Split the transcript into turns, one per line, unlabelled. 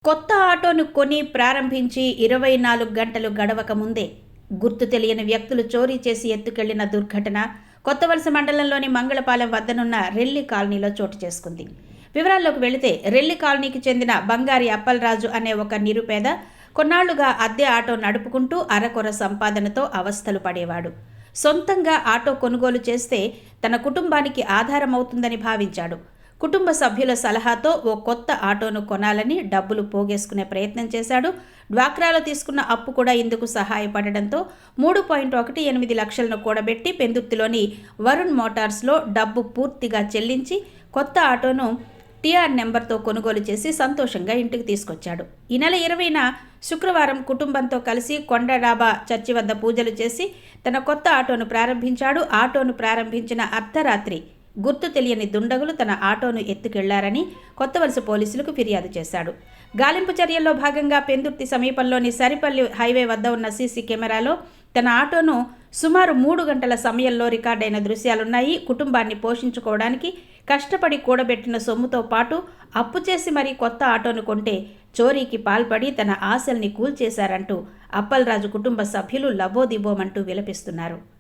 కొత్త ఆటోను కొని ప్రారంభించి 24 గంటలు గడవక ముందే గుర్తు తెలియని వ్యక్తులు చోరీ చేసి ఎత్తుకెళ్లిన దుర్ఘటన కొత్తవలస మండలంలోని మంగళపాలెం వద్దనున్న రెల్లి కాలనీలో చోటు చేసుకుంది. వివరాల్లోకి వెళితే రెల్లి కాలనీకి చెందిన బంగారి అప్పలరాజు అనే ఒక నిరుపేద కొన్నాళ్లుగా అద్దె ఆటో నడుపుకుంటూ అరకొర సంపాదనతో అవస్థలు పడేవాడు. సొంతంగా ఆటో కొనుగోలు చేస్తే తన కుటుంబానికి ఆధారమవుతుందని భావించాడు. కుటుంబ సభ్యుల సలహాతో ఓ కొత్త ఆటోను కొనాలని డబ్బులు పోగేసుకునే ప్రయత్నం చేశాడు. డ్వాక్రాలో తీసుకున్న అప్పు కూడా ఇందుకు సహాయపడడంతో 3.18 లక్షలను కూడబెట్టి పెందుర్తిలోని వరుణ్ మోటార్స్లో డబ్బు పూర్తిగా చెల్లించి కొత్త ఆటోను టీఆర్ నెంబర్తో కొనుగోలు చేసి సంతోషంగా ఇంటికి తీసుకొచ్చాడు. ఈ నెల 20న శుక్రవారం కుటుంబంతో కలిసి కొండడాబా చర్చి వద్ద పూజలు చేసి తన కొత్త ఆటోను ప్రారంభించాడు. ఆటోను ప్రారంభించిన అర్ధరాత్రి గుర్తు తెలియని దుండగులు తన ఆటోను ఎత్తుకెళ్లారని కొత్తవలస పోలీసులకు ఫిర్యాదు చేశాడు. గాలింపు చర్యల్లో భాగంగా పెందుర్తి సమీపంలోని సరిపల్లి హైవే వద్ద ఉన్న సీసీ కెమెరాలో తన ఆటోను సుమారు 3 గంటల సమయంలో రికార్డైన దృశ్యాలున్నాయి. కుటుంబాన్ని పోషించుకోవడానికి కష్టపడి కూడబెట్టిన సొమ్ముతో పాటు అప్పు చేసి మరీ కొత్త ఆటోను కొంటే చోరీకి పాల్పడి తన ఆశల్ని కూల్చేశారంటూ అప్పలరాజు కుటుంబ సభ్యులు లబోదిబోమంటూ విలపిస్తున్నారు.